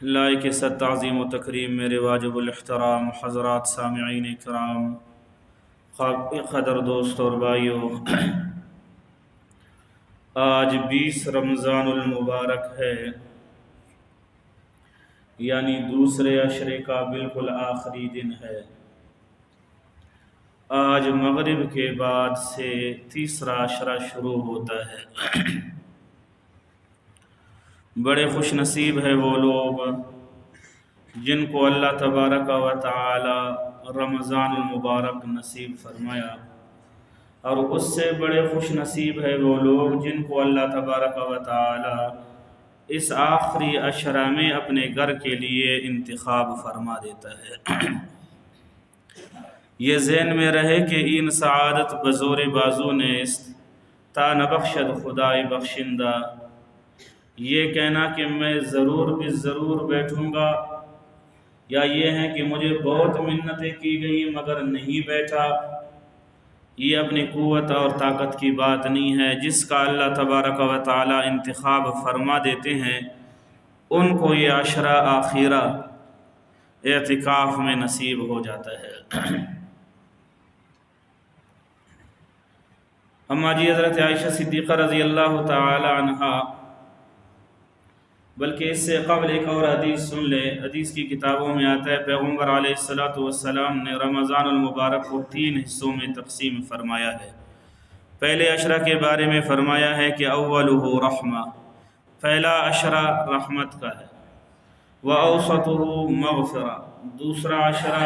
لائق ست تعظیم و تکریم میرے واجب الاحترام حضرات سامعین کرام، قدر دوست اور بھائیوں، آج 20 رمضان المبارک ہے، یعنی دوسرے عشرے کا بالکل آخری دن ہے۔ آج مغرب کے بعد سے تیسرا عشرہ شروع ہوتا ہے۔ بڑے خوش نصیب ہے وہ لوگ جن کو اللہ تبارک و تعالی رمضان المبارک نصیب فرمایا، اور اس سے بڑے خوش نصیب ہے وہ لوگ جن کو اللہ تبارک و تعالی اس آخری عشرہ میں اپنے گھر کے لیے انتخاب فرما دیتا ہے۔ یہ ذہن میں رہے کہ این سعادت بزور بازو نیست تا نبخشد خدای بخشندہ، یہ کہنا کہ میں ضرور بھی ضرور بیٹھوں گا، یا یہ ہے کہ مجھے بہت منتیں کی گئی مگر نہیں بیٹھا، یہ اپنی قوت اور طاقت کی بات نہیں ہے۔ جس کا اللہ تبارک و تعالی انتخاب فرما دیتے ہیں ان کو یہ عشرہ آخرہ اعتکاف میں نصیب ہو جاتا ہے۔ اما جی حضرت عائشہ صدیقہ رضی اللہ تعالی عنہا، بلکہ اس سے قبل ایک اور حدیث سن لے۔ حدیث کی کتابوں میں آتا ہے پیغمبر علیہ السلام نے رمضان المبارک کو 3 حصوں میں تقسیم فرمایا ہے۔ پہلے عشرہ کے بارے میں فرمایا ہے کہ اولہ رحمہ، پہلا عشرہ رحمت کا ہے، وَأَوْسَطُهُ مغفرہ، دوسرا عشرہ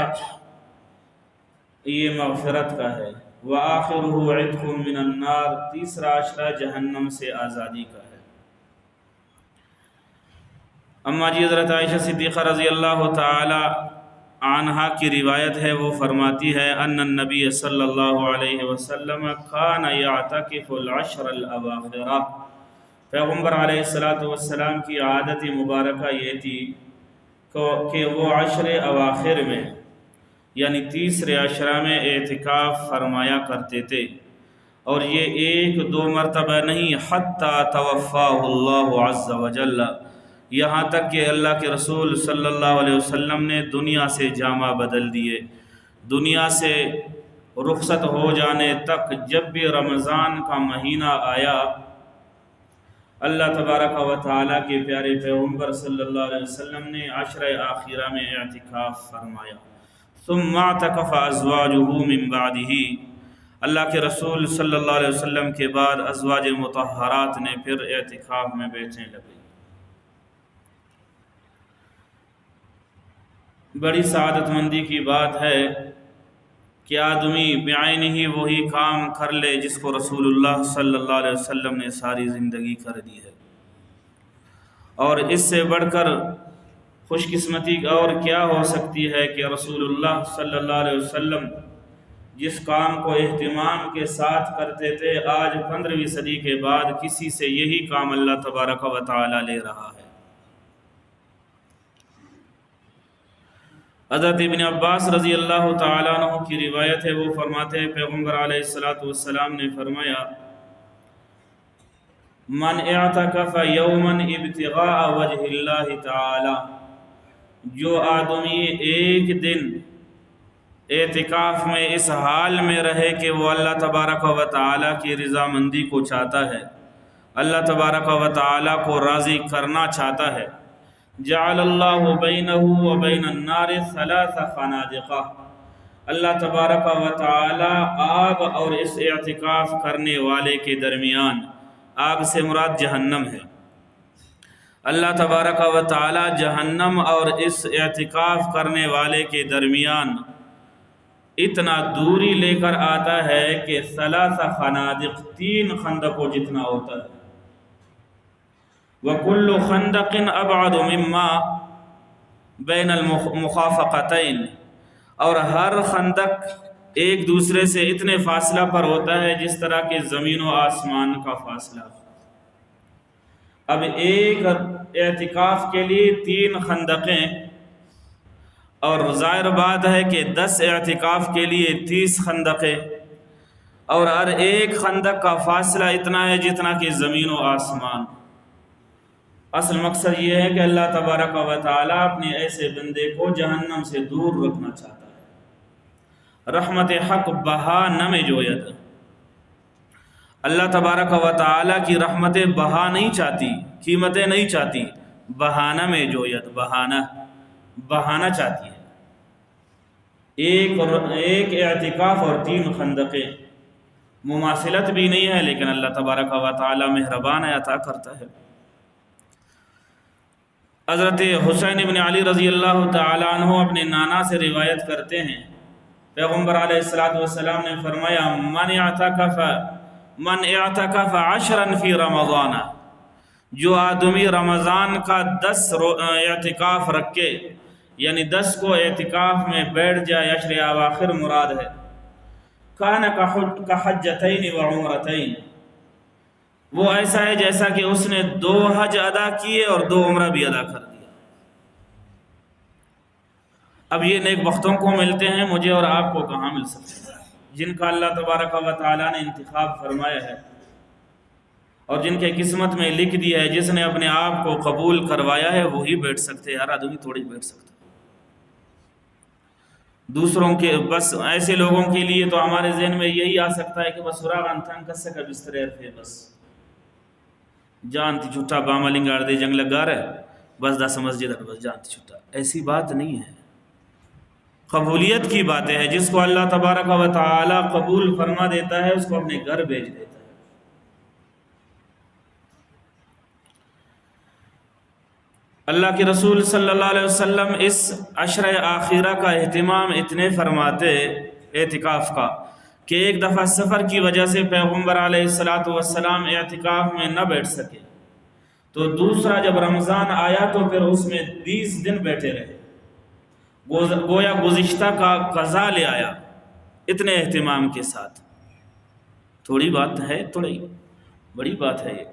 یہ مغفرت کا ہے، وَآخِرُهُ عِتْقٌ مِّنَ النَّارِ، تیسرا عشرہ جہنم سے آزادی کا ہے۔ اما جی حضرت عائشہ صدیقہ رضی اللہ تعالی عنہا کی روایت ہے، وہ فرماتی ہے ان النبی صلی اللہ علیہ وسلم کان یعتکف العشر الاواخر، پیغمبر علیہ السلام کی عادت مبارکہ یہ تھی کہ وہ عشر اواخر میں یعنی تیسرے عشرہ میں اعتکاف فرمایا کرتے تھے، اور یہ 1-2 مرتبہ نہیں، حتی توفاہ اللہ عز وجل، یہاں تک کہ اللہ کے رسول صلی اللہ علیہ وسلم نے دنیا سے جامہ بدل دیے، دنیا سے رخصت ہو جانے تک جب بھی رمضان کا مہینہ آیا اللہ تبارک و تعالیٰ کے پیارے پیغمبر صلی اللہ علیہ وسلم نے عشرہ آخرہ میں اعتکاف فرمایا۔ ثم اعتکف ازواجہ من بعدہ، اللہ کے رسول صلی اللہ علیہ وسلم کے بعد ازواج مطہرات نے پھر اعتکاف میں بیٹھنے لگے۔ بڑی سعادت مندی کی بات ہے کہ آدمی بعین ہی وہی کام کر لے جس کو رسول اللہ صلی اللہ علیہ وسلم نے ساری زندگی کر دی ہے، اور اس سے بڑھ کر خوش قسمتی اور کیا ہو سکتی ہے کہ رسول اللہ صلی اللہ علیہ وسلم جس کام کو اہتمام کے ساتھ کرتے تھے، آج 15ویں صدی کے بعد کسی سے یہی کام اللہ تبارک و تعالی لے رہا ہے۔ حضرت ابن عباس رضی اللہ تعالیٰ عنہ کی روایت ہے، وہ فرماتے ہیں پیغمبر علیہ السلام نے فرمایا من اعتکف یوما ابتغاء وجہ اللہ تعالی، جو آدمی ایک دن اعتکاف میں اس حال میں رہے کہ وہ اللہ تبارک و تعالیٰ کی رضامندی کو چاہتا ہے، اللہ تبارک و تعالیٰ کو راضی کرنا چاہتا ہے، جعل اللہ بینہ و بین النار 3 خنادق، اللہ تبارک و تعالی آگ اور اس اعتکاف کرنے والے کے درمیان، آگ سے مراد جہنم ہے، اللہ تبارک و تعالی جہنم اور اس اعتکاف کرنے والے کے درمیان اتنا دوری لے کر آتا ہے کہ 3 خنادق، 3 خندقوں جتنا ہوتا ہے، وَكُلُّ خَنْدَقٍ أَبْعَدُ مِمَّا بَيْنَ الْمُخَافَقَتَيْن، اور ہر خندق ایک دوسرے سے اتنے فاصلہ پر ہوتا ہے جس طرح کہ زمین و آسمان کا فاصلہ۔ اب ایک اعتکاف کے لیے 3 خندقیں، اور ظاہر بات ہے کہ 10 اعتکاف کے لیے 30 خندقیں، اور ہر ایک خندق کا فاصلہ اتنا ہے جتنا کہ زمین و آسمان۔ اصل مقصد یہ ہے کہ اللہ تبارک و تعالیٰ اپنے ایسے بندے کو جہنم سے دور رکھنا چاہتا ہے۔ رحمت حق بہا نہ میں جوید، اللہ تبارک و تعالیٰ کی رحمتیں بہا نہیں چاہتی، قیمتیں نہیں چاہتی، بہانہ میں جوید، بہانا چاہتی ہے۔ ایک اعتکاف اور 3 خندقیں مماثلت بھی نہیں ہے، لیکن اللہ تبارک و تعالیٰ مہربان ہے، عطا کرتا ہے۔ حضرت حسین بن علی رضی اللہ تعالیٰ عنہ اپنے نانا سے روایت کرتے ہیں، پیغمبر علیہ السلام نے فرمایا من اعتکف 10 فی رمضان، جو آدمی رمضان کا 10 اعتکاف رکھے، یعنی 10 کو اعتکاف میں بیٹھ جائے، عشر اواخر مراد ہے، کان کحجتین و عمرتین، وہ ایسا ہے جیسا کہ اس نے 2 حج ادا کیے اور 2 عمرہ بھی ادا کر دیا۔ اب یہ نیک بختوں کو ملتے ہیں، مجھے اور آپ کو کہاں مل سکتے ہیں؟ جن کا اللہ تبارک و تعالیٰ نے انتخاب فرمایا ہے اور جن کے قسمت میں لکھ دیا ہے، جس نے اپنے آپ کو قبول کروایا ہے وہی بیٹھ سکتے ہیں، ہر آدمی تھوڑی بیٹھ سکتا ہے۔ دوسروں کے بس ایسے لوگوں کے لیے تو ہمارے ذہن میں یہی آ سکتا ہے کہ بس سراغان تھنگ کس کا بستر ہے، بس جانتی چھٹا باملنگاڑ دے جنگ لگا رہے، بس 10 مسجد ہے، بس جانتی چھٹا۔ ایسی بات نہیں ہے، قبولیت کی باتیں ہیں۔ جس کو اللہ تبارک و تعالی قبول فرما دیتا ہے اس کو اپنے گھر بھیج دیتا ہے۔ اللہ کے رسول صلی اللہ علیہ وسلم اس عشر آخرہ کا اہتمام اتنے فرماتے اعتکاف کا کہ ایک دفعہ سفر کی وجہ سے پیغمبر علیہ السلام اعتکاف میں نہ بیٹھ سکے، تو دوسرا جب رمضان آیا تو پھر اس میں 20 دن بیٹھے رہے، گویا گزشتہ کا قضا لے آیا، اتنے اہتمام کے ساتھ۔ تھوڑی بات ہے، تھوڑی بڑی بات ہے یہ۔